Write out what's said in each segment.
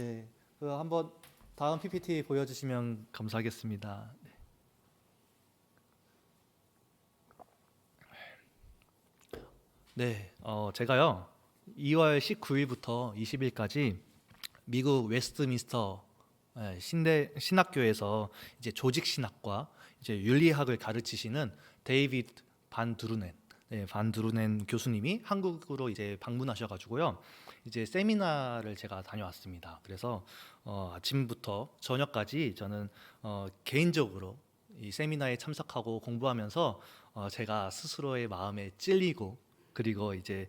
네, 한번 다음 PPT 보여주시면 감사하겠습니다. 네, 제가요 2월 19일부터 20일까지 미국 웨스트민스터 신학교에서 이제 조직 신학과 이제 윤리학을 가르치시는 데이비드 반 드루넨, 반 드루넨 교수님이 한국으로 이제 방문하셔가지고요. 이제 세미나를 제가 다녀왔습니다. 그래서 아침부터 저녁까지 저는 개인적으로 이 세미나에 참석하고 공부하면서 제가 스스로의 마음에 찔리고 그리고 이제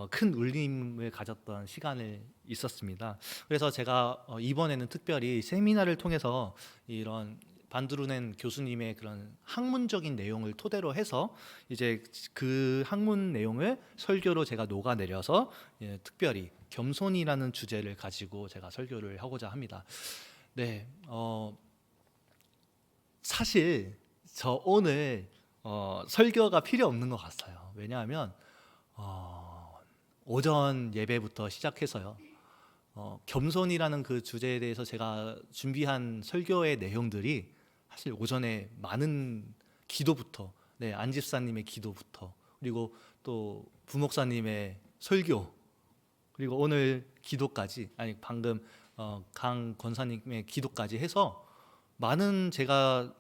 큰 울림을 가졌던 시간을 있었습니다. 그래서 제가 이번에는 특별히 세미나를 통해서 이런 반드루넨 교수님의 그런 학문적인 내용을 토대로 해서 이제 그 학문 내용을 설교로 제가 녹아내려서 특별히 겸손이라는 주제를 가지고 제가 설교를 하고자 합니다. 네, 사실 저 오늘 설교가 필요 없는 것 같아요. 왜냐하면 오전 예배부터 시작해서요. 겸손이라는 그 주제에 대해서 제가 준비한 설교의 내용들이 사실 오전에 많은 기도부터, 안 집사님의 기도부터, 그리고 또 부목사님의 설교, 그리고 오늘 기도까지, 아니 방금 강 권사님의 기도까지 해서 많은 제가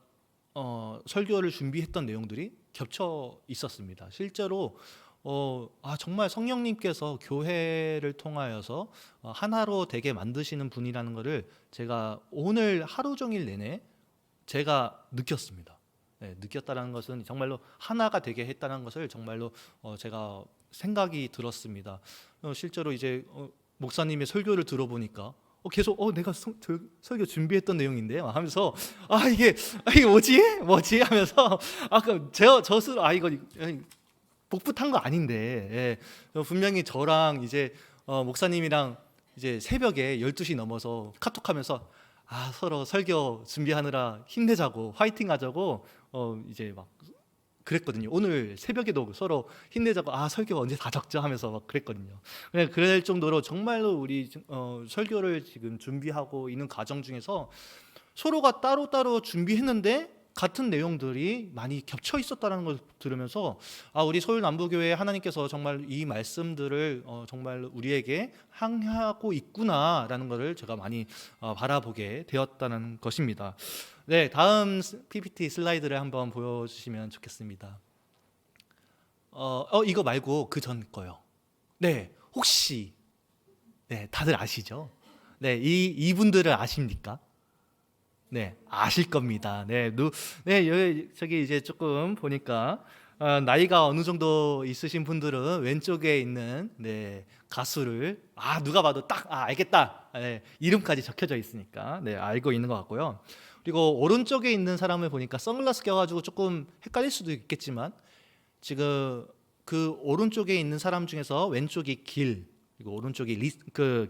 설교를 준비했던 내용들이 겹쳐 있었습니다. 실제로 정말 성령님께서 교회를 통하여서 하나로 되게 만드시는 분이라는 것을 제가 오늘 하루 종일 내내 제가 느꼈습니다. 느꼈다는 것은 정말로 하나가 되게 했다는 것을 정말로 제가 생각이 들었습니다. 실제로 이제 목사님의 설교를 들어보니까 계속 내가 설교 준비했던 내용인데요 하면서 이게 뭐지 하면서 저 스스로 이거 복붙한 거 아닌데 분명히 저랑 이제 목사님이랑 이제 새벽에 12시 넘어서 카톡하면서 서로 설교 준비하느라 힘내자고 화이팅하자고 이제 막 그랬거든요. 오늘 새벽에도 서로 힘내자고 설교 언제 다 적자 하면서 막 그랬거든요. 그럴 정도로 정말로 우리 설교를 지금 준비하고 있는 과정 중에서 서로가 따로따로 준비했는데 같은 내용들이 많이 겹쳐 있었다는 걸 들으면서 우리 서울 남부교회 하나님께서 정말 이 말씀들을 정말 우리에게 항하고 있구나라는 것을 제가 많이 바라보게 되었다는 것입니다. 네, 다음 PPT 슬라이드를 한번 보여주시면 좋겠습니다. 이거 말고 그 전 거요. 네, 혹시 다들 아시죠? 네, 이분들을 아십니까? 네, 아실 겁니다. 저기 이제 조금 보니까 나이가 어느 정도 있으신 분들은 왼쪽에 있는 가수를 누가 봐도 딱 알겠다. 이름까지 적혀져 있으니까 알고 있는 것 같고요. 그리고 오른쪽에 있는 사람을 보니까 선글라스 껴가지고 조금 헷갈릴 수도 있겠지만 지금 그 오른쪽에 있는 사람 중에서 왼쪽이 길 그리고 오른쪽이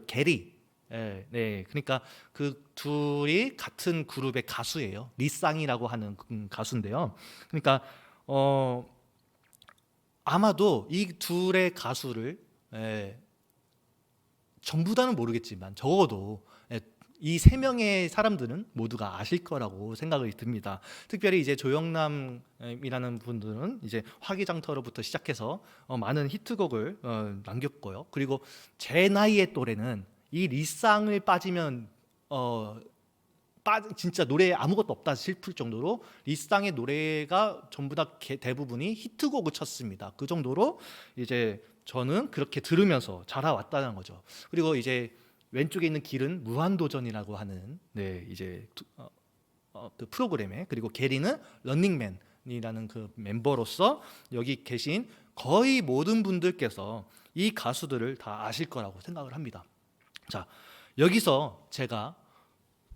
게리. 그러니까 그 둘이 같은 그룹의 가수예요. 리쌍이라고 하는 가수인데요. 그러니까 아마도 이 둘의 가수를 전부 다는 모르겠지만 적어도 이 세 명의 사람들은 모두가 아실 거라고 생각이 듭니다. 특별히 이제 조영남이라는 분들은 이제 화기장터로부터 시작해서 많은 히트곡을 남겼고요. 그리고 제 나이의 또래는 이 리쌍을 빠지면 진짜 노래에 아무것도 없다 싶을 정도로 리쌍의 노래가 전부 다 대부분이 히트곡을 쳤습니다. 그 정도로 이제 저는 그렇게 들으면서 자라왔다는 거죠. 그리고 이제 왼쪽에 있는 길은 무한도전이라고 하는 이제 그 프로그램에, 그리고 게리는 런닝맨이라는 그 멤버로서 여기 계신 거의 모든 분들께서 이 가수들을 다 아실 거라고 생각을 합니다. 자, 여기서 제가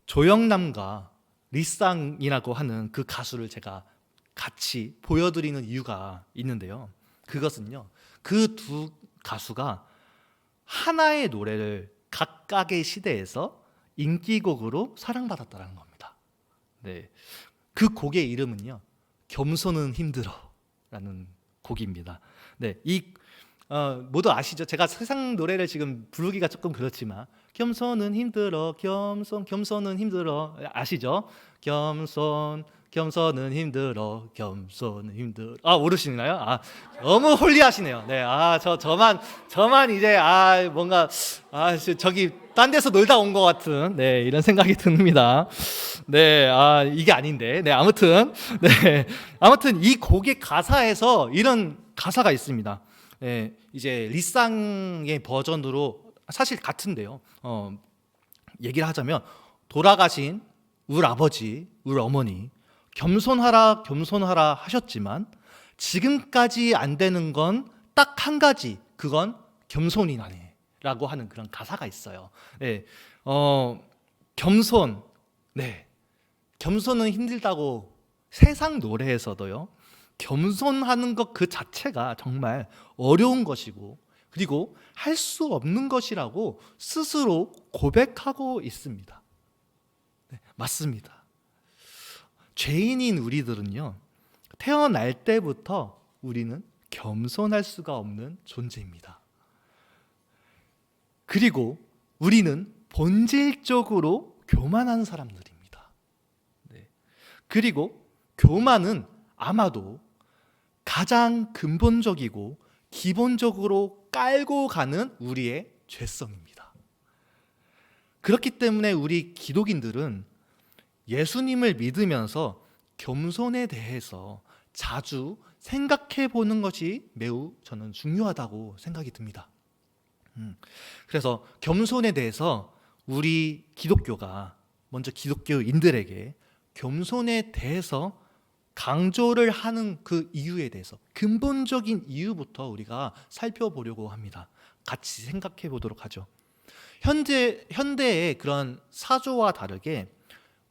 조영남과 리쌍이라고 하는 그 가수를 제가 같이 보여드리는 이유가 있는데요. 그것은요, 그 두 가수가 하나의 노래를 각각의 시대에서 인기곡으로 사랑받았다는 겁니다. 그 곡의 이름은요, 겸손은 힘들어라는 곡입니다. 이 모두 아시죠? 제가 세상 노래를 지금 부르기가 조금 그렇지만 겸손은 힘들어, 겸손은 힘들어, 아시죠? 겸손은 힘들어, 겸손은 힘들어. 모르시나요? 너무 홀리하시네요. 네, 저만 이제 뭔가 저기 딴 데서 놀다 온 것 같은 이런 생각이 듭니다. 네, 이게 아닌데. 네, 아무튼 이 곡의 가사에서 이런 가사가 있습니다. 네, 이제 리쌍의 버전으로 사실 같은데요. 얘기를 하자면 돌아가신 울 아버지, 울 어머니 겸손하라 하셨지만 지금까지 안 되는 건 딱 한 가지, 그건 겸손이라고 하는 그런 가사가 있어요. 네, 겸손은 힘들다고 세상 노래에서도요. 겸손하는 것 그 자체가 정말 어려운 것이고 그리고 할 수 없는 것이라고 스스로 고백하고 있습니다. 네, 맞습니다. 죄인인 우리들은요, 태어날 때부터 우리는 겸손할 수가 없는 존재입니다. 그리고 우리는 본질적으로 교만한 사람들입니다. 그리고 교만은 아마도 가장 근본적이고 기본적으로 깔고 가는 우리의 죄성입니다. 그렇기 때문에 우리 기독인들은 예수님을 믿으면서 겸손에 대해서 자주 생각해 보는 것이 매우 저는 중요하다고 생각이 듭니다. 그래서 겸손에 대해서 우리 기독교가 먼저 기독교인들에게 겸손에 대해서 강조를 하는 그 이유에 대해서 근본적인 이유부터 우리가 살펴보려고 합니다. 같이 생각해 보도록 하죠. 현대의 그런 사조와 다르게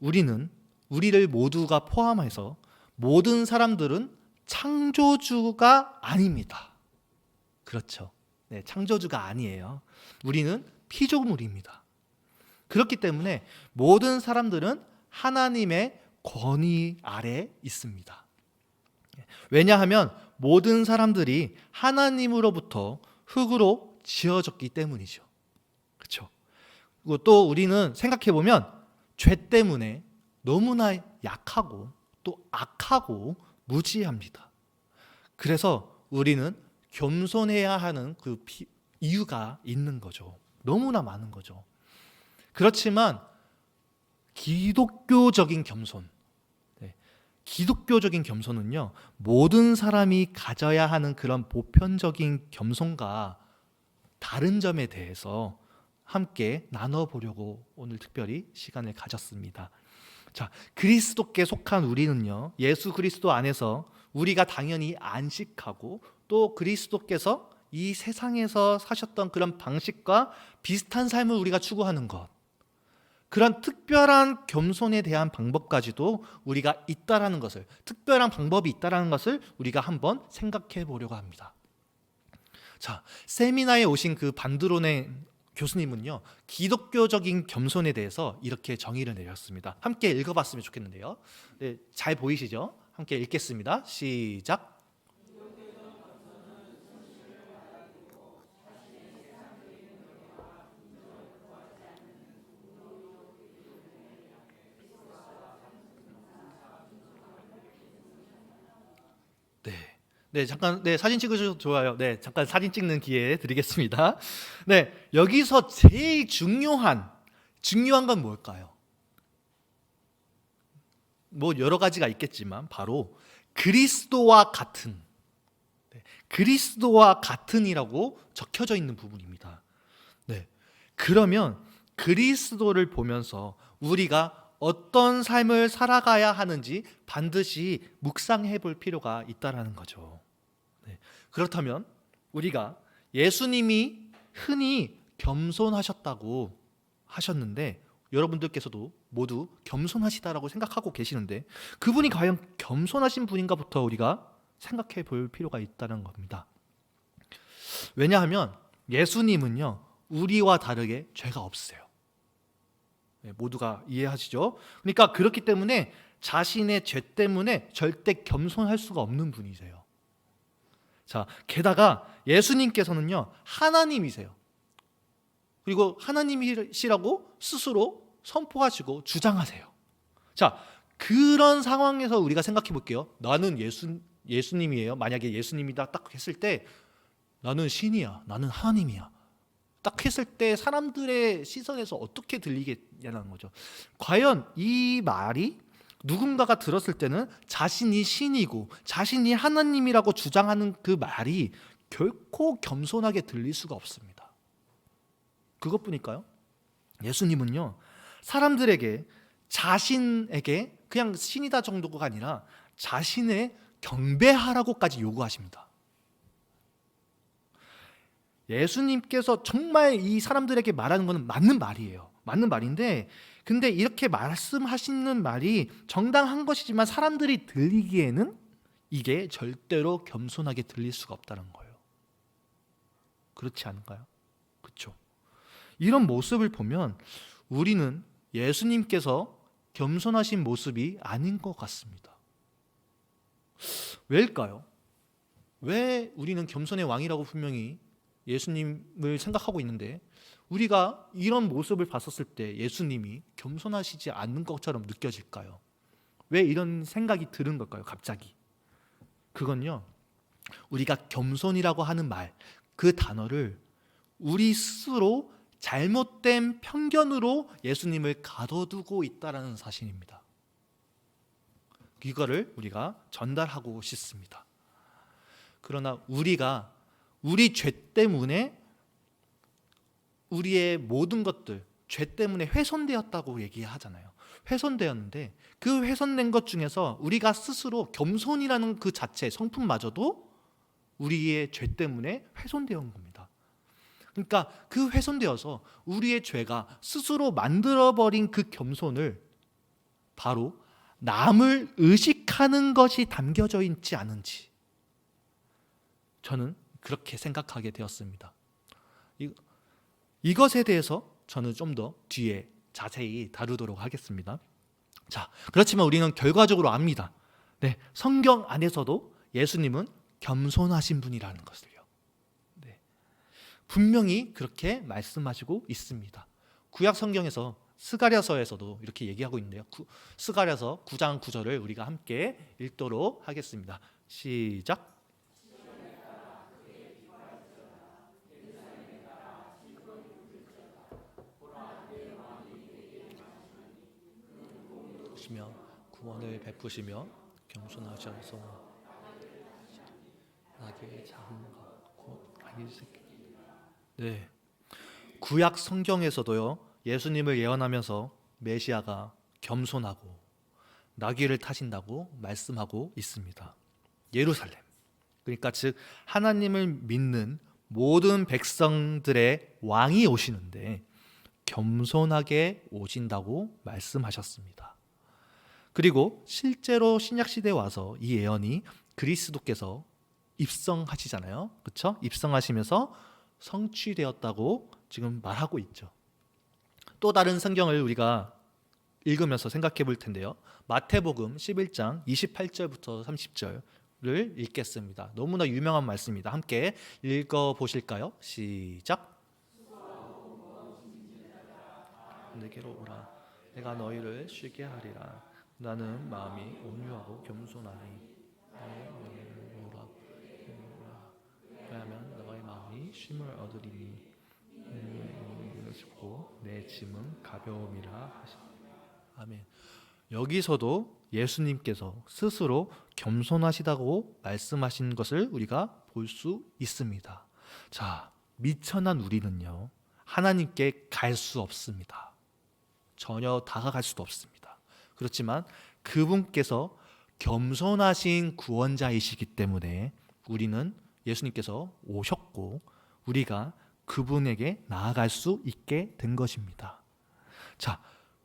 우리를 모두가 포함해서 모든 사람들은 창조주가 아닙니다. 그렇죠. 네, 창조주가 아니에요. 우리는 피조물입니다. 그렇기 때문에 모든 사람들은 하나님의 권위 아래 있습니다. 왜냐하면 모든 사람들이 하나님으로부터 흙으로 지어졌기 때문이죠. 그렇죠. 그리고 또 우리는 생각해 보면 죄 때문에 너무나 약하고 또 악하고 무지합니다. 그래서 우리는 겸손해야 하는 그 이유가 있는 거죠. 너무나 많은 거죠. 그렇지만 기독교적인 겸손은요, 모든 사람이 가져야 하는 그런 보편적인 겸손과 다른 점에 대해서 함께 나눠보려고 오늘 특별히 시간을 가졌습니다. 자, 그리스도께 속한 우리는요, 예수 그리스도 안에서 우리가 당연히 안식하고 또 그리스도께서 이 세상에서 사셨던 그런 방식과 비슷한 삶을 우리가 추구하는 것, 그런 특별한 겸손에 대한 방법까지도 우리가 있다라는 것을, 특별한 방법이 있다라는 것을 우리가 한번 생각해 보려고 합니다. 자, 세미나에 오신 그 반드론의 교수님은요, 기독교적인 겸손에 대해서 이렇게 정의를 내렸습니다. 함께 읽어봤으면 좋겠는데요. 네, 잘 보이시죠? 함께 읽겠습니다. 시작. 잠깐 사진 찍으셔도 좋아요. 잠깐 사진 찍는 기회 드리겠습니다. 여기서 제일 중요한 건 뭘까요? 뭐 여러 가지가 있겠지만 바로 그리스도와 같은이라고 적혀져 있는 부분입니다. 그러면 그리스도를 보면서 우리가 어떤 삶을 살아가야 하는지 반드시 묵상해 볼 필요가 있다라는 거죠. 그렇다면 우리가 예수님이 흔히 겸손하셨다고 하셨는데, 여러분들께서도 모두 겸손하시다라고 생각하고 계시는데 그분이 과연 겸손하신 분인가부터 우리가 생각해 볼 필요가 있다는 겁니다. 왜냐하면 예수님은요, 우리와 다르게 죄가 없으세요. 모두가 이해하시죠? 그러니까 그렇기 때문에 자신의 죄 때문에 절대 겸손할 수가 없는 분이세요. 자, 게다가 예수님께서는요, 하나님이세요. 그리고 하나님이시라고 스스로 선포하시고 주장하세요. 자, 그런 상황에서 우리가 생각해 볼게요. 나는 예수님이에요. 만약에 예수님이다 딱 했을 때 나는 신이야. 나는 하나님이야. 딱 했을 때 사람들의 시선에서 어떻게 들리겠냐는 거죠. 과연 이 말이 누군가가 들었을 때는 자신이 신이고 자신이 하나님이라고 주장하는 그 말이 결코 겸손하게 들릴 수가 없습니다. 그것뿐일까요? 예수님은요, 사람들에게 자신에게 그냥 신이다 정도가 아니라 자신의 경배하라고까지 요구하십니다. 예수님께서 정말 이 사람들에게 말하는 것은 맞는 말이에요. 맞는 말인데, 근데 이렇게 말씀하시는 말이 정당한 것이지만 사람들이 들리기에는 이게 절대로 겸손하게 들릴 수가 없다는 거예요. 그렇지 않을까요? 그렇죠. 이런 모습을 보면 우리는 예수님께서 겸손하신 모습이 아닌 것 같습니다. 왜일까요? 왜 우리는 겸손의 왕이라고 분명히 예수님을 생각하고 있는데 우리가 이런 모습을 봤었을 때 예수님이 겸손하시지 않는 것처럼 느껴질까요? 왜 이런 생각이 드는 걸까요? 갑자기. 그건요, 우리가 겸손이라고 하는 말, 그 단어를 우리 스스로 잘못된 편견으로 예수님을 가둬두고 있다는 사실입니다. 이거를 우리가 전달하고 싶습니다. 그러나 우리가 우리 죄 때문에 우리의 모든 것들, 죄 때문에 훼손되었다고 얘기하잖아요. 훼손되었는데 그 훼손된 것 중에서 우리가 스스로 겸손이라는 그 자체, 성품마저도 우리의 죄 때문에 훼손되어 온 겁니다. 그러니까 그 훼손되어서 우리의 죄가 스스로 만들어버린 그 겸손을 바로 남을 의식하는 것이 담겨져 있지 않은지 저는 그렇게 생각하게 되었습니다. 이것에 대해서 저는 좀 더 뒤에 자세히 다루도록 하겠습니다. 자, 그렇지만 우리는 결과적으로 압니다. 네, 성경 안에서도 예수님은 겸손하신 분이라는 것을요. 네, 분명히 그렇게 말씀하시고 있습니다. 구약 성경에서 스가랴서에서도 이렇게 얘기하고 있는데요. 스가랴서 9장 9절을 우리가 함께 읽도록 하겠습니다. 시작. 구원을 베푸시며 겸손하셔서 나귀의 작은 것 곧 아기 새끼. 네, 구약 성경에서도요, 예수님을 예언하면서 메시아가 겸손하고 나귀를 타신다고 말씀하고 있습니다. 예루살렘, 그러니까 즉 하나님을 믿는 모든 백성들의 왕이 오시는데 겸손하게 오신다고 말씀하셨습니다. 그리고 실제로 신약시대에 와서 이 예언이 그리스도께서 입성하시잖아요. 그렇죠? 입성하시면서 성취되었다고 지금 말하고 있죠. 또 다른 성경을 우리가 읽으면서 생각해 볼 텐데요. 마태복음 11장 28절부터 30절을 읽겠습니다. 너무나 유명한 말씀입니다. 함께 읽어 보실까요? 시작. 내게로 오라. 내가 너희를 쉬게 하리라. 나는 마음이 온유하고 겸손하니 너희를 오라. 왜냐하면 너의 마음이 쉼을 얻으리니 내 짐은 가벼움이라 하시니. 아멘. 여기서도 예수님께서 스스로 겸손하시다고 말씀하신 것을 우리가 볼 수 있습니다. 자, 미천한 우리는요, 하나님께 갈 수 없습니다. 전혀 다가갈 수도 없습니다. 그렇지만 그분께서 겸손하신 구원자이시기 때문에 우리는 예수님께서 오셨고 우리가 그분에게 나아갈 수 있게 된 것입니다. 자,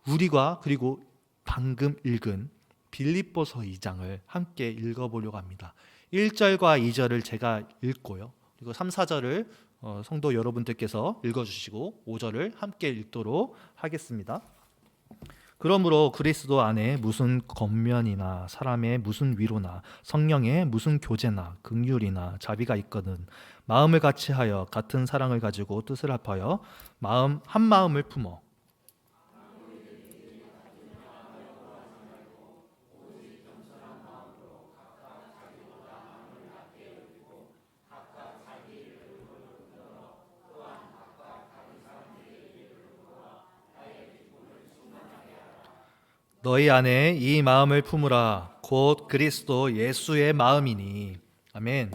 우리가 그리고 방금 읽은 빌립보서 2장을 함께 읽어보려고 합니다. 1절과 2절을 제가 읽고요. 그리고 3, 4절을 성도 여러분들께서 읽어주시고 5절을 함께 읽도록 하겠습니다. 그러므로 그리스도 안에 무슨 겉면이나 사람의 무슨 위로나 성령의 무슨 교제나 긍휼이나 자비가 있거든 마음을 같이하여 같은 사랑을 가지고 뜻을 합하여 한 마음을 품어 너희 안에 이 마음을 품으라 곧 그리스도 예수의 마음이니. 아멘.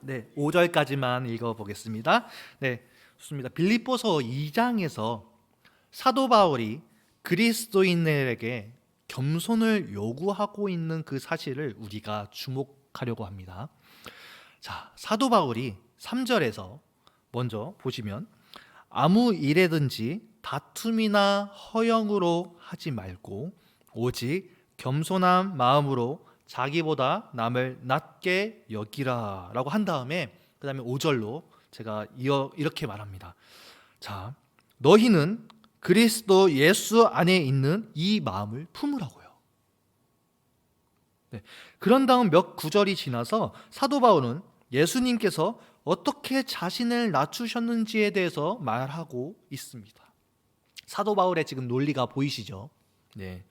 네, 5절까지만 읽어보겠습니다. 네, 좋습니다. 빌립보서 2장에서 사도 바울이 그리스도인들에게 겸손을 요구하고 있는 그 사실을 우리가 주목하려고 합니다. 자, 사도 바울이 3절에서 먼저 보시면 아무 일에든지 다툼이나 허영으로 하지 말고 오직 겸손한 마음으로 자기보다 남을 낮게 여기라 라고 한 다음에 그 다음에 5절로 제가 이렇게 말합니다. 자, 너희는 그리스도 예수 안에 있는 이 마음을 품으라고요. 네, 그런 다음 몇 구절이 지나서 사도 바울은 예수님께서 어떻게 자신을 낮추셨는지에 대해서 말하고 있습니다. 사도 바울의 지금 논리가 보이시죠? 네.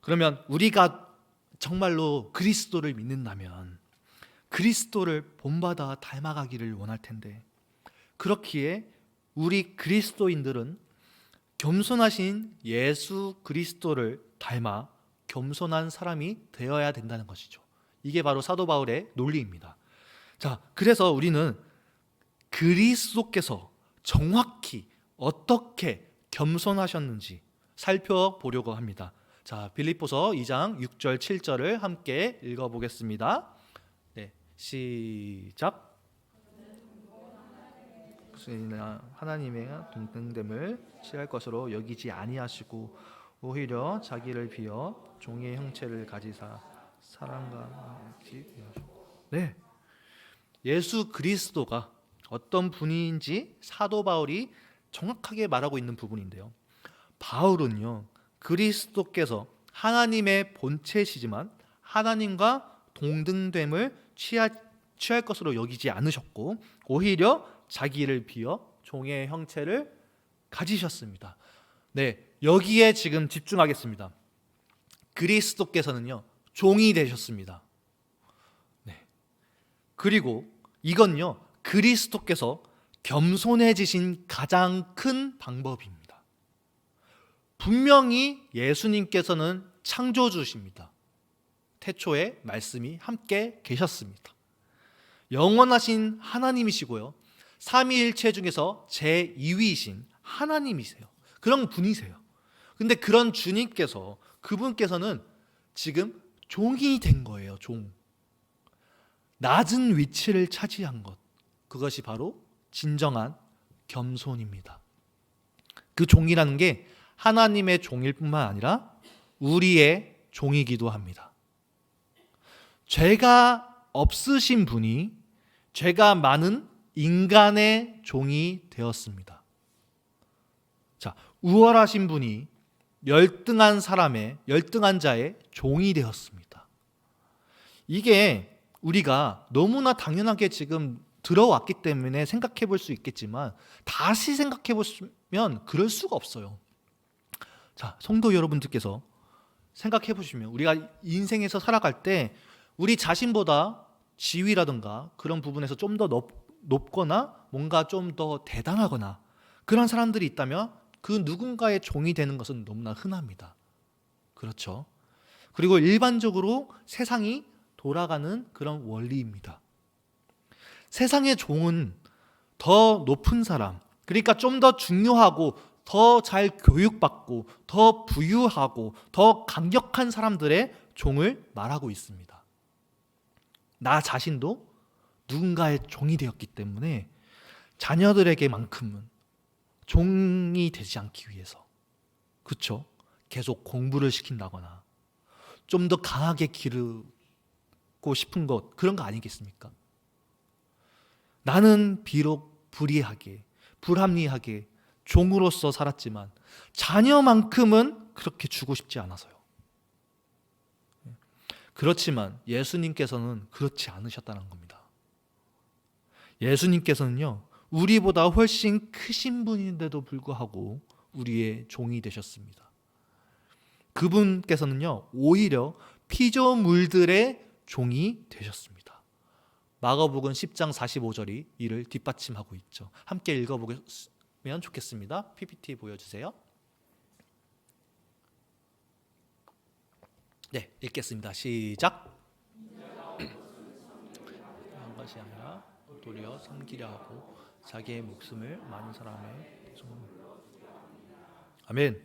그러면 우리가 정말로 그리스도를 믿는다면 그리스도를 본받아 닮아가기를 원할 텐데 그렇기에 우리 그리스도인들은 겸손하신 예수 그리스도를 닮아 겸손한 사람이 되어야 된다는 것이죠. 이게 바로 사도 바울의 논리입니다. 자, 그래서 우리는 그리스도께서 정확히 어떻게 겸손하셨는지 살펴보려고 합니다. 자, 빌립보서 2장 6절 7절을 함께 읽어보겠습니다. 네, 시작. 하나님의 동등됨을 취할 것으로 여기지 아니하시고 오히려 자기를 비어 종의 형체를 가지사 사람과 같이 되었고. 네, 예수 그리스도가 어떤 분인지 사도 바울이 정확하게 말하고 있는 부분인데요. 바울은요, 그리스도께서 하나님의 본체시지만 하나님과 동등됨을 취할 것으로 여기지 않으셨고 오히려 자기를 비어 종의 형체를 가지셨습니다. 네, 여기에 지금 집중하겠습니다. 그리스도께서는요, 종이 되셨습니다. 네. 그리고 이건요, 그리스도께서 겸손해지신 가장 큰 방법입니다. 분명히 예수님께서는 창조주십니다. 태초에 말씀이 함께 계셨습니다. 영원하신 하나님이시고요, 삼위일체 중에서 제2위이신 하나님이세요. 그런 분이세요. 근데 그런 주님께서, 그분께서는 지금 종이 된 거예요. 종. 낮은 위치를 차지한 것, 그것이 바로 진정한 겸손입니다. 그 종이라는 게 하나님의 종일 뿐만 아니라 우리의 종이기도 합니다. 죄가 없으신 분이 죄가 많은 인간의 종이 되었습니다. 자, 우월하신 분이 열등한 자의 종이 되었습니다. 이게 우리가 너무나 당연하게 지금 들어왔기 때문에 생각해 볼 수 있겠지만 다시 생각해 보시면 그럴 수가 없어요. 자, 성도 여러분들께서 생각해 보시면 우리가 인생에서 살아갈 때 우리 자신보다 지위라든가 그런 부분에서 좀 더 높거나 뭔가 좀 더 대단하거나 그런 사람들이 있다면 그 누군가의 종이 되는 것은 너무나 흔합니다. 그렇죠? 그리고 일반적으로 세상이 돌아가는 그런 원리입니다. 세상의 종은 더 높은 사람, 그러니까 좀 더 중요하고 더 잘 교육받고 더 부유하고 더 강력한 사람들의 종을 말하고 있습니다. 나 자신도 누군가의 종이 되었기 때문에 자녀들에게만큼은 종이 되지 않기 위해서, 그렇죠? 계속 공부를 시킨다거나 좀 더 강하게 기르고 싶은 것, 그런 거 아니겠습니까? 나는 비록 불의하게, 불합리하게 종으로서 살았지만 자녀만큼은 그렇게 주고 싶지 않아서요. 그렇지만 예수님께서는 그렇지 않으셨다는 겁니다. 예수님께서는요, 우리보다 훨씬 크신 분인데도 불구하고 우리의 종이 되셨습니다. 그분께서는요, 오히려 피조물들의 종이 되셨습니다. 마가복음 10장 45절이 이를 뒷받침하고 있죠. 함께 읽어보면 좋겠습니다. PPT 보여주세요. 네, 읽겠습니다. 시작. 한 것이 아니라 도리어 섬기려 하고 자기의 목숨을 많은 사람의 아멘.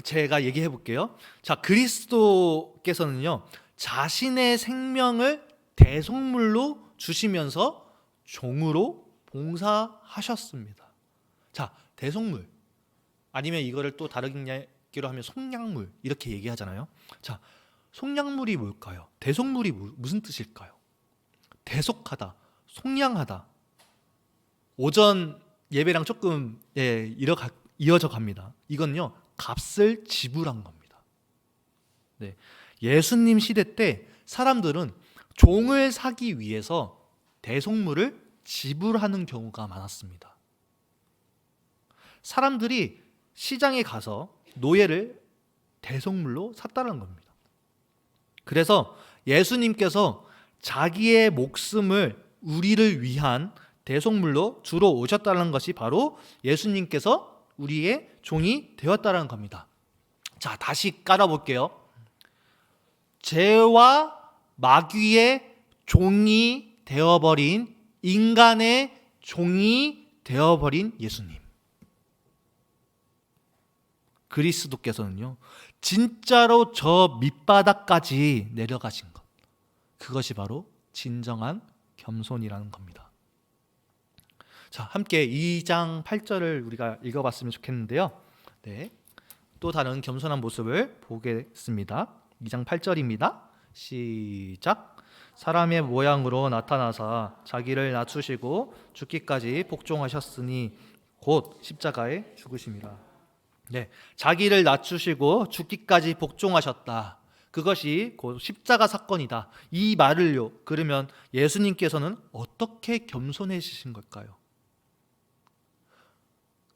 제가 얘기해 볼게요. 자, 그리스도께서는요, 자신의 생명을 대속물로 주시면서 종으로 봉사하셨습니다. 자, 대속물 아니면 이거를 또 다르게 로 하면 속량물 이렇게 얘기하잖아요. 자, 속량물이 뭘까요? 대속물이 무슨 뜻일까요? 대속하다, 속량하다. 오전 예배랑 조금 이어져 갑니다. 이건요, 값을 지불한 겁니다. 네, 예수님 시대 때 사람들은 종을 사기 위해서 대속물을 지불하는 경우가 많았습니다. 사람들이 시장에 가서 노예를 대속물로 샀다는 겁니다. 그래서 예수님께서 자기의 목숨을 우리를 위한 대속물로 주러 오셨다는 것이 바로 예수님께서 우리의 종이 되었다는 겁니다. 자, 다시 깔아볼게요. 죄와 마귀의 종이 되어버린 인간의 종이 되어버린 예수님. 그리스도께서는요, 진짜로 저 밑바닥까지 내려가신 것, 그것이 바로 진정한 겸손이라는 겁니다. 자, 함께 2장 8절을 우리가 읽어봤으면 좋겠는데요. 네, 또 다른 겸손한 모습을 보겠습니다. 2장 8절입니다. 시작. 사람의 모양으로 나타나사 자기를 낮추시고 죽기까지 복종하셨으니 곧 십자가에 죽으심이라. 네, 자기를 낮추시고 죽기까지 복종하셨다. 그것이 곧 십자가 사건이다. 이 말을요, 그러면 예수님께서는 어떻게 겸손해지신 걸까요?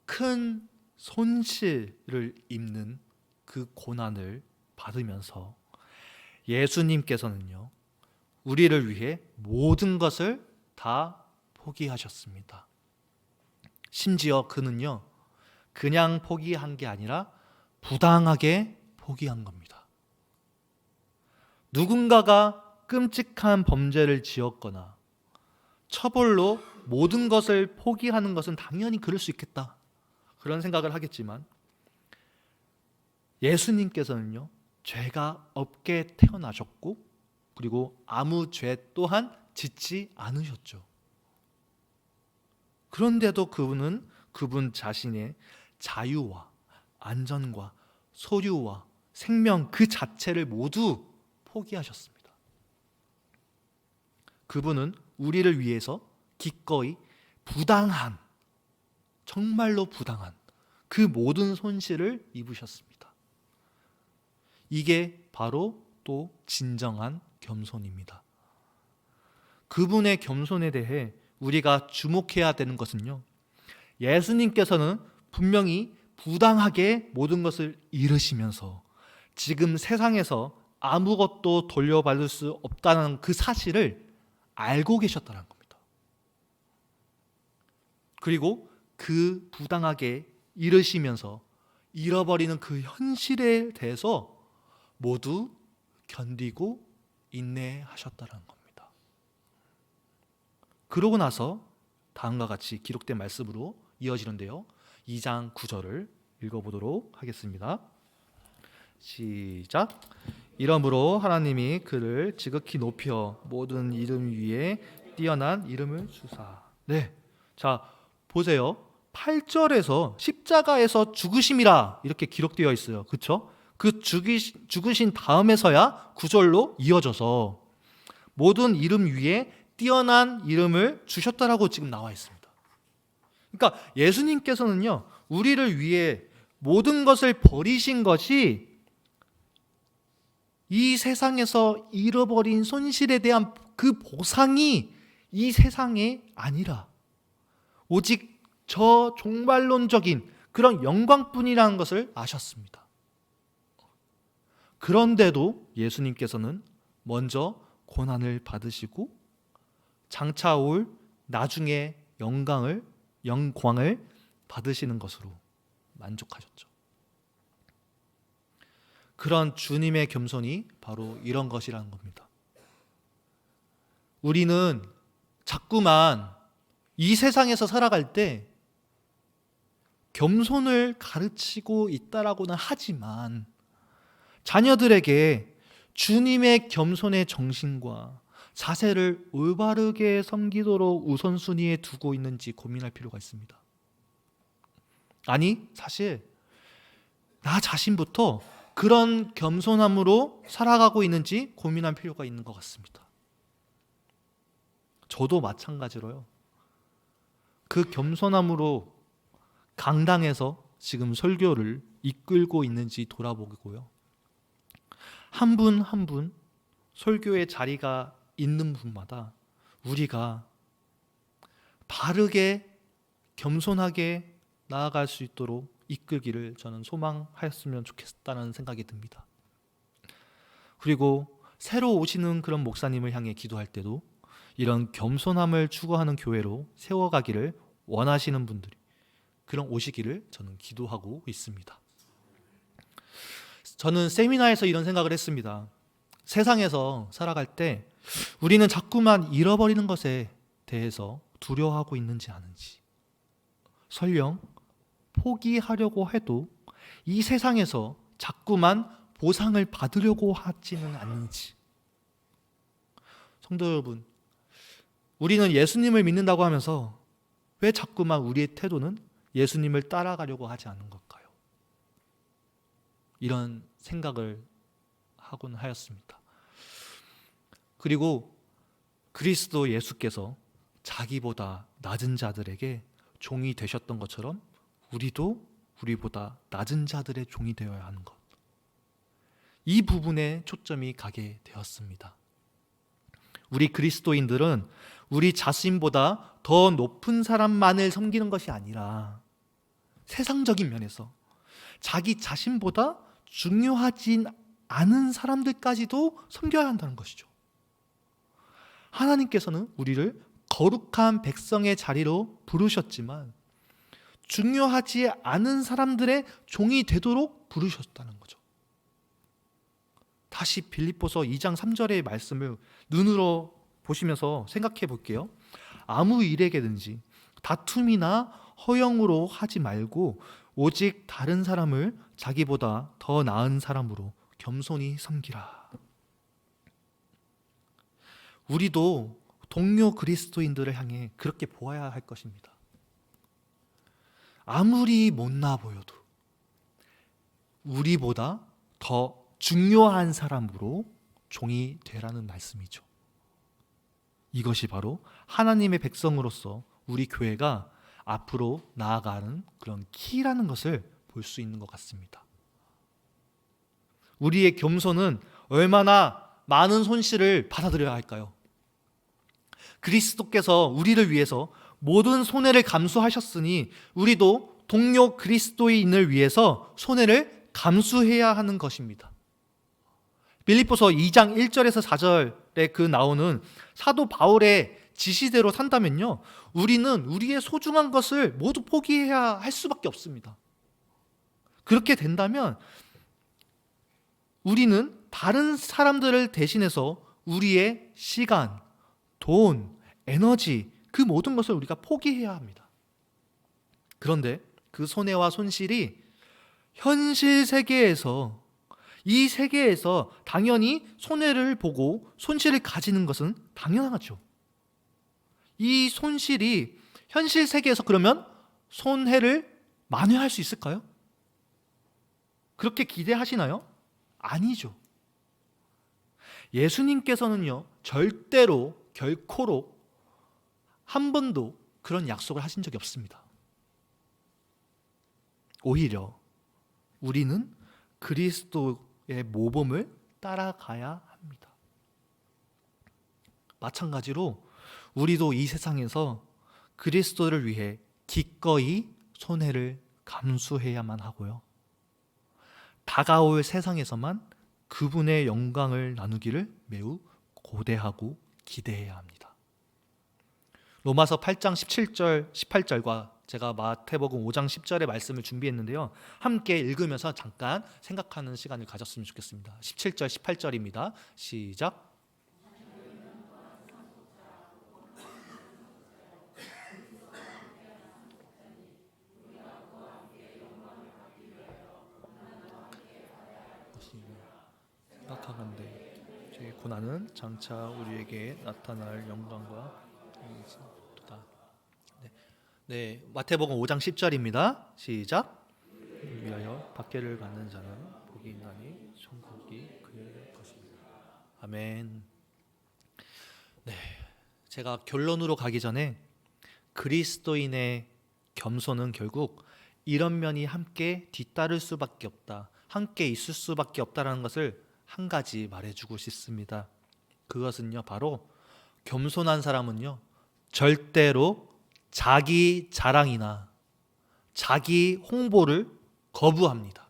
큰 손실을 입는 그 고난을 받으면서 예수님께서는요, 우리를 위해 모든 것을 다 포기하셨습니다. 심지어 그는요, 그냥 포기한 게 아니라 부당하게 포기한 겁니다. 누군가가 끔찍한 범죄를 지었거나 처벌로 모든 것을 포기하는 것은 당연히 그럴 수 있겠다, 그런 생각을 하겠지만 예수님께서는요, 죄가 없게 태어나셨고 그리고 아무 죄 또한 짓지 않으셨죠. 그런데도 그분은 그분 자신의 자유와 안전과 소유와 생명 그 자체를 모두 포기하셨습니다. 그분은 우리를 위해서 기꺼이 부당한, 정말로 부당한 그 모든 손실을 입으셨습니다. 이게 바로 또 진정한 겸손입니다. 그분의 겸손에 대해 우리가 주목해야 되는 것은요, 예수님께서는 분명히 부당하게 모든 것을 잃으시면서 지금 세상에서 아무것도 돌려받을 수 없다는 그 사실을 알고 계셨다는 겁니다. 그리고 그 부당하게 잃으시면서 잃어버리는 그 현실에 대해서 모두 견디고 인내하셨다는 겁니다. 그러고 나서 다음과 같이 기록된 말씀으로 이어지는데요, 2장 9절을 읽어보도록 하겠습니다. 시작. 이러므로 하나님이 그를 지극히 높여 모든 이름 위에 뛰어난 이름을 주사. 네, 자 보세요. 8절에서 십자가에서 죽으심이라 이렇게 기록되어 있어요. 그렇죠? 그 죽으신 다음에서야 9절로 이어져서 모든 이름 위에 뛰어난 이름을 주셨다라고 지금 나와 있습니다. 그러니까 예수님께서는요, 우리를 위해 모든 것을 버리신 것이 이 세상에서 잃어버린 손실에 대한 그 보상이 이 세상에 아니라 오직 저 종말론적인 그런 영광뿐이라는 것을 아셨습니다. 그런데도 예수님께서는 먼저 고난을 받으시고 장차 올 나중에 영광을 받으시는 것으로 만족하셨죠. 그런 주님의 겸손이 바로 이런 것이라는 겁니다. 우리는 자꾸만 이 세상에서 살아갈 때 겸손을 가르치고 있다라고는 하지만 자녀들에게 주님의 겸손의 정신과 자세를 올바르게 섬기도록 우선순위에 두고 있는지 고민할 필요가 있습니다. 아니, 사실 나 자신부터 그런 겸손함으로 살아가고 있는지 고민할 필요가 있는 것 같습니다. 저도 마찬가지로요. 그 겸손함으로 강당에서 지금 설교를 이끌고 있는지 돌아보고요. 한 분 한 분 설교의 자리가 있는 분마다 우리가 바르게 겸손하게 나아갈 수 있도록 이끌기를 저는 소망하였으면 좋겠다는 생각이 듭니다. 그리고 새로 오시는 그런 목사님을 향해 기도할 때도 이런 겸손함을 추구하는 교회로 세워가기를 원하시는 분들이 그런 오시기를 저는 기도하고 있습니다. 저는 세미나에서 이런 생각을 했습니다. 세상에서 살아갈 때 우리는 자꾸만 잃어버리는 것에 대해서 두려워하고 있는지 아는지, 설령 포기하려고 해도 이 세상에서 자꾸만 보상을 받으려고 하지는 않는지. 성도 여러분, 우리는 예수님을 믿는다고 하면서 왜 자꾸만 우리의 태도는 예수님을 따라가려고 하지 않는 걸까요? 이런 생각을 하곤 하였습니다. 그리고 그리스도 예수께서 자기보다 낮은 자들에게 종이 되셨던 것처럼 우리도 우리보다 낮은 자들의 종이 되어야 하는 것. 이 부분에 초점이 가게 되었습니다. 우리 그리스도인들은 우리 자신보다 더 높은 사람만을 섬기는 것이 아니라 세상적인 면에서 자기 자신보다 중요하진 않은 사람들까지도 섬겨야 한다는 것이죠. 하나님께서는 우리를 거룩한 백성의 자리로 부르셨지만 중요하지 않은 사람들의 종이 되도록 부르셨다는 거죠. 다시 빌립보서 2장 3절의 말씀을 눈으로 보시면서 생각해 볼게요. 아무 일에게든지 다툼이나 허영으로 하지 말고 오직 다른 사람을 자기보다 더 나은 사람으로 겸손히 섬기라. 우리도 동료 그리스도인들을 향해 그렇게 보아야 할 것입니다. 아무리 못나 보여도 우리보다 더 중요한 사람으로 종이 되라는 말씀이죠. 이것이 바로 하나님의 백성으로서 우리 교회가 앞으로 나아가는 그런 키라는 것을 볼 수 있는 것 같습니다. 우리의 겸손은 얼마나 많은 손실을 받아들여야 할까요? 그리스도께서 우리를 위해서 모든 손해를 감수하셨으니 우리도 동료 그리스도인을 위해서 손해를 감수해야 하는 것입니다. 빌립보서 2장 1절에서 4절에 그 나오는 사도 바울의 지시대로 산다면요, 우리는 우리의 소중한 것을 모두 포기해야 할 수밖에 없습니다. 그렇게 된다면 우리는 다른 사람들을 대신해서 우리의 시간, 돈, 에너지, 그 모든 것을 우리가 포기해야 합니다. 그런데 그 손해와 손실이 현실 세계에서, 이 세계에서 당연히 손해를 보고 손실을 가지는 것은 당연하죠. 이 손실이 현실 세계에서 그러면 손해를 만회할 수 있을까요? 그렇게 기대하시나요? 아니죠. 예수님께서는요, 절대로 결코로 한 번도 그런 약속을 하신 적이 없습니다. 오히려 우리는 그리스도의 모범을 따라가야 합니다. 마찬가지로 우리도 이 세상에서 그리스도를 위해 기꺼이 손해를 감수해야만 하고요. 다가올 세상에서만 그분의 영광을 나누기를 매우 고대하고 기대해야 합니다. 로마서 8장 17절 18절과 제가 마태복음 5장 10절의 말씀을 준비했는데요. 함께 읽으면서 잠깐 생각하는 시간을 가졌으면 좋겠습니다. 17절 18절입니다. 시작. 생각하건대 저희 고난은 장차 우리에게 나타날 영광과 도다. 네, 마태복음 5장 10절입니다. 시작. 위하여 박해를 받는 자는 복이 있나니 천국이 그의 것입니다. 아멘. 네, 제가 결론으로 가기 전에 그리스도인의 겸손은 결국 이런 면이 함께 뒤따를 수밖에 없다, 함께 있을 수밖에 없다라는 것을 한 가지 말해주고 싶습니다. 그것은요, 바로 겸손한 사람은요, 절대로 자기 자랑이나 자기 홍보를 거부합니다.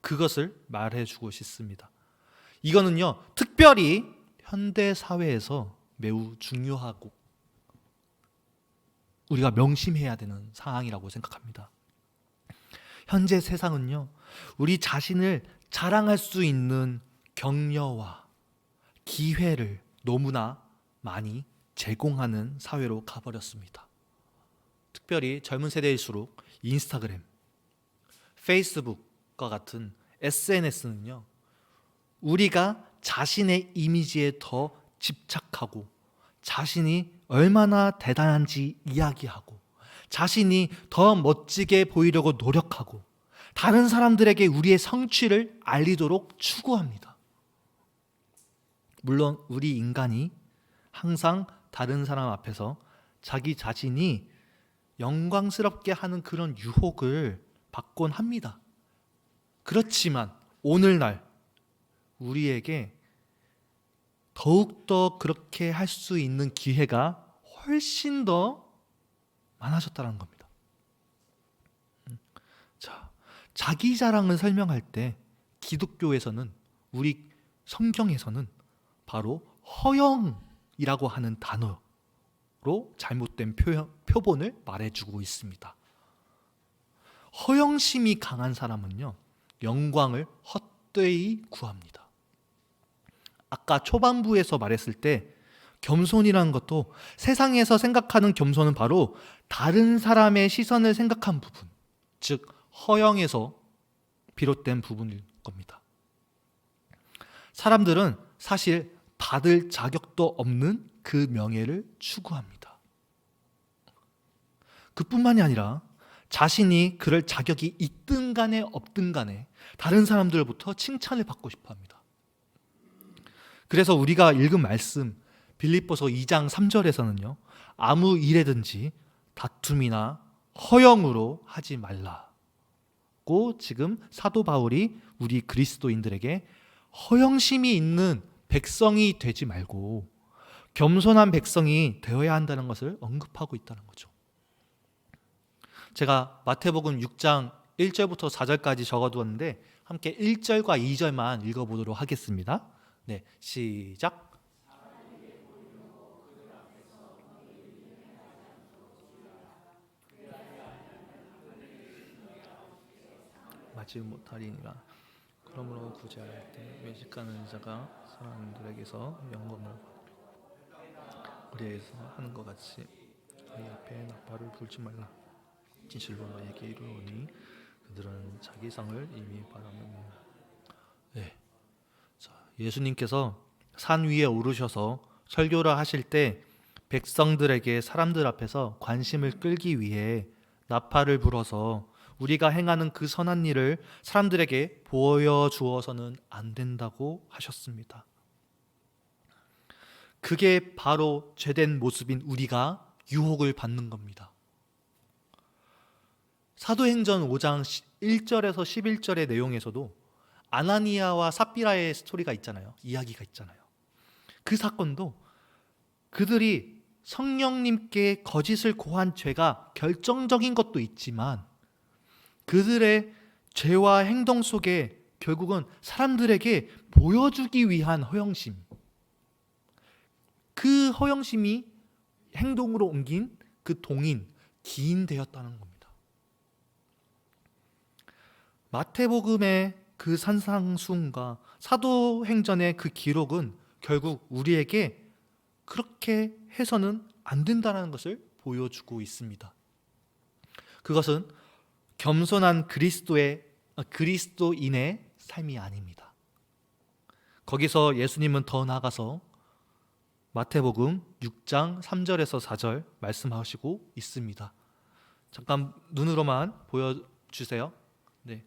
그것을 말해주고 싶습니다. 이거는요, 특별히 현대 사회에서 매우 중요하고 우리가 명심해야 되는 사항이라고 생각합니다. 현재 세상은요, 우리 자신을 자랑할 수 있는 격려와 기회를 너무나 많이 제공하는 사회로 가버렸습니다. 특별히 젊은 세대일수록 인스타그램, 페이스북과 같은 SNS는요, 우리가 자신의 이미지에 더 집착하고 자신이 얼마나 대단한지 이야기하고 자신이 더 멋지게 보이려고 노력하고 다른 사람들에게 우리의 성취를 알리도록 추구합니다. 물론 우리 인간이 항상 다른 사람 앞에서 자기 자신이 영광스럽게 하는 그런 유혹을 받곤 합니다. 그렇지만 오늘날 우리에게 더욱더 그렇게 할 수 있는 기회가 훨씬 더 많아졌다는 겁니다. 자, 자기 자랑을 설명할 때 기독교에서는, 우리 성경에서는 바로 허영이라고 하는 단어로 잘못된 표본을 말해주고 있습니다. 허영심이 강한 사람은요, 영광을 헛되이 구합니다. 아까 초반부에서 말했을 때 겸손이라는 것도 세상에서 생각하는 겸손은 바로 다른 사람의 시선을 생각한 부분, 즉 허영에서 비롯된 부분일 겁니다. 사람들은 사실 받을 자격도 없는 그 명예를 추구합니다. 그뿐만이 아니라 자신이 그럴 자격이 있든 간에 없든 간에 다른 사람들로부터 칭찬을 받고 싶어 합니다. 그래서 우리가 읽은 말씀 빌립보서 2장 3절에서는요, 아무 일에든지 다툼이나 허영으로 하지 말라고 지금 사도 바울이 우리 그리스도인들에게 허영심이 있는 백성이 되지 말고 겸손한 백성이 되어야 한다는 것을 언급하고 있다는 거죠. 제가 마태복음 6장 1절부터 4절까지 적어두었는데 함께 1절과 2절만 읽어보도록 하겠습니다. 네, 시작. 마치 못하리니라. 그러므로 구제할 때 외식하는 자가 사람들에게서 영광을 우리에게서 하는 것 같이 너희 앞에 나팔을 불지 말라. 진실로 너희에게 이르노니 그들은 자기 상을 이미 받았느니라. 네. 자, 예수님께서 산 위에 오르셔서 설교를 하실 때 백성들에게 사람들 앞에서 관심을 끌기 위해 나팔을 불어서 우리가 행하는 그 선한 일을 사람들에게 보여주어서는 안 된다고 하셨습니다. 그게 바로 죄된 모습인 우리가 유혹을 받는 겁니다. 사도행전 5장 1절에서 11절의 내용에서도 아나니아와 삽비라의 스토리가 있잖아요. 이야기가 있잖아요. 그 사건도 그들이 성령님께 거짓을 고한 죄가 결정적인 것도 있지만 그들의 죄와 행동 속에 결국은 사람들에게 보여주기 위한 허영심, 그 허영심이 행동으로 옮긴 그 동인, 기인되었다는 겁니다. 마태복음의 그 산상수훈과 사도행전의 그 기록은 결국 우리에게 그렇게 해서는 안 된다는 것을 보여주고 있습니다. 그것은 겸손한 그리스도인의 삶이 아닙니다. 거기서 예수님은 더 나아가서 마태복음 6장 3절에서 4절 말씀하시고 있습니다. 잠깐 눈으로만 보여주세요. 네.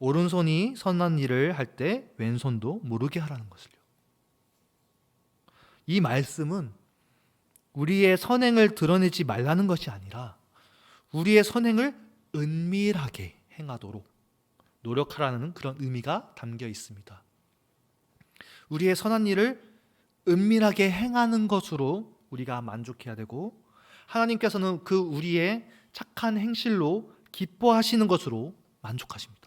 오른손이 선한 일을 할 때 왼손도 모르게 하라는 것을요. 이 말씀은 우리의 선행을 드러내지 말라는 것이 아니라 우리의 선행을 은밀하게 행하도록 노력하라는 그런 의미가 담겨 있습니다. 우리의 선한 일을 은밀하게 행하는 것으로 우리가 만족해야 되고 하나님께서는 그 우리의 착한 행실로 기뻐하시는 것으로 만족하십니다.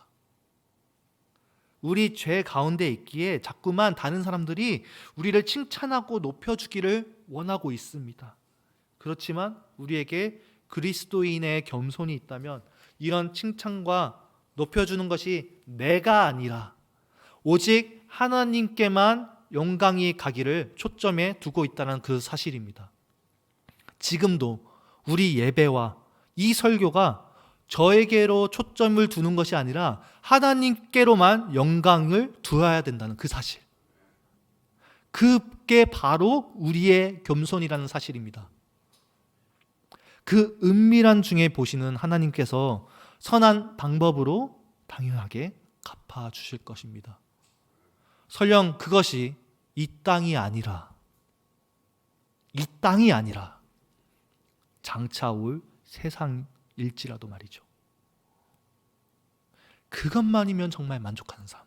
우리 죄 가운데 있기에 자꾸만 다른 사람들이 우리를 칭찬하고 높여주기를 원하고 있습니다. 그렇지만 우리에게 그리스도인의 겸손이 있다면 이런 칭찬과 높여주는 것이 내가 아니라 오직 하나님께만 영광이 가기를 초점에 두고 있다는 그 사실입니다. 지금도 우리 예배와 이 설교가 저에게로 초점을 두는 것이 아니라 하나님께로만 영광을 두어야 된다는 그 사실, 그게 바로 우리의 겸손이라는 사실입니다. 그 은밀한 중에 보시는 하나님께서 선한 방법으로 당연하게 갚아주실 것입니다. 설령 그것이 이 땅이 아니라 장차 올 세상일지라도 말이죠. 그것만이면 정말 만족하는 삶,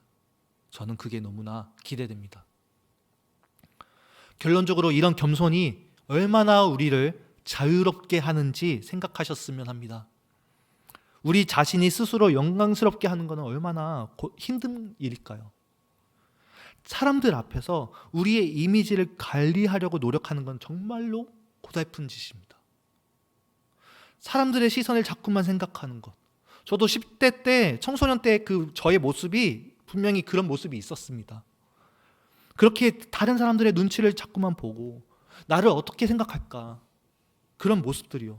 저는 그게 너무나 기대됩니다. 결론적으로 이런 겸손이 얼마나 우리를 자유롭게 하는지 생각하셨으면 합니다. 우리 자신이 스스로 영광스럽게 하는 것은 얼마나 힘든 일일까요? 사람들 앞에서 우리의 이미지를 관리하려고 노력하는 건 정말로 고달픈 짓입니다. 사람들의 시선을 자꾸만 생각하는 것. 저도 10대 때, 청소년 때 그 저의 모습이 분명히 그런 모습이 있었습니다. 그렇게 다른 사람들의 눈치를 자꾸만 보고 나를 어떻게 생각할까? 그런 모습들이요.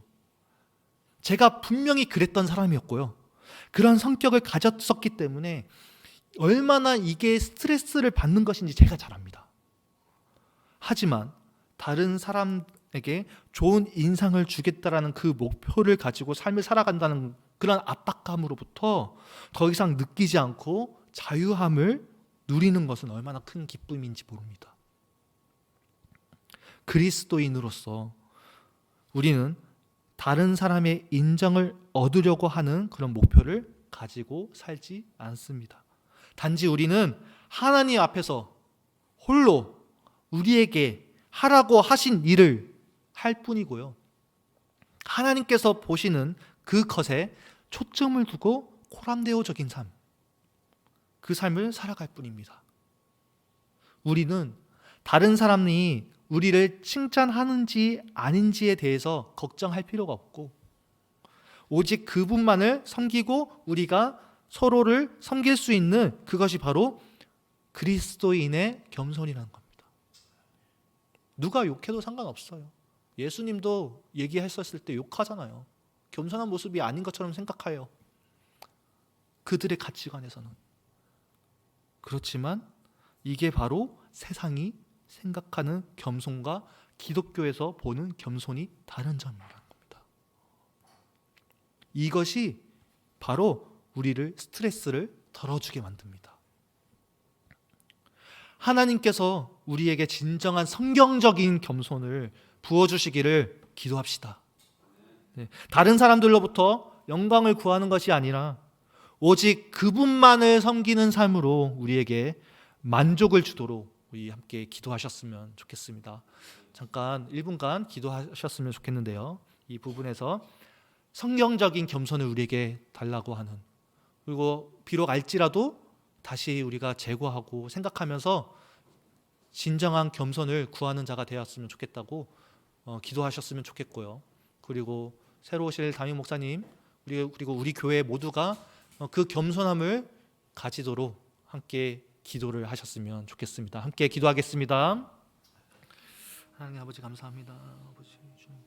제가 분명히 그랬던 사람이었고요. 그런 성격을 가졌었기 때문에 얼마나 이게 스트레스를 받는 것인지 제가 잘 압니다. 하지만 다른 사람에게 좋은 인상을 주겠다라는 그 목표를 가지고 삶을 살아간다는 그런 압박감으로부터 더 이상 느끼지 않고 자유함을 누리는 것은 얼마나 큰 기쁨인지 모릅니다. 그리스도인으로서 우리는 다른 사람의 인정을 얻으려고 하는 그런 목표를 가지고 살지 않습니다. 단지 우리는 하나님 앞에서 홀로 우리에게 하라고 하신 일을 할 뿐이고요. 하나님께서 보시는 그 것에 초점을 두고 코람데오적인 삶, 그 삶을 살아갈 뿐입니다. 우리는 다른 사람이 우리를 칭찬하는지 아닌지에 대해서 걱정할 필요가 없고 오직 그분만을 섬기고 우리가 서로를 섬길 수 있는 그것이 바로 그리스도인의 겸손이라는 겁니다. 누가 욕해도 상관없어요. 예수님도 얘기했었을 때 욕하잖아요. 겸손한 모습이 아닌 것처럼 생각해요. 그들의 가치관에서는. 그렇지만 이게 바로 세상이 생각하는 겸손과 기독교에서 보는 겸손이 다른 점이라는 겁니다. 이것이 바로 우리를 스트레스를 덜어주게 만듭니다. 하나님께서 우리에게 진정한 성경적인 겸손을 부어주시기를 기도합시다. 다른 사람들로부터 영광을 구하는 것이 아니라 오직 그분만을 섬기는 삶으로 우리에게 만족을 주도록 우리 함께 기도하셨으면 좋겠습니다. 잠깐 1분간 기도하셨으면 좋겠는데요. 이 부분에서 성경적인 겸손을 우리에게 달라고 하는, 그리고 비록 알지라도 다시 우리가 제고하고 생각하면서 진정한 겸손을 구하는 자가 되었으면 좋겠다고 기도하셨으면 좋겠고요. 그리고 새로 오실 담임 목사님 그리고 우리 교회 모두가 그 겸손함을 가지도록 함께 기도를 하셨으면 좋겠습니다. 함께 기도하겠습니다. 하나님 아버지 감사합니다. 아버지 주님.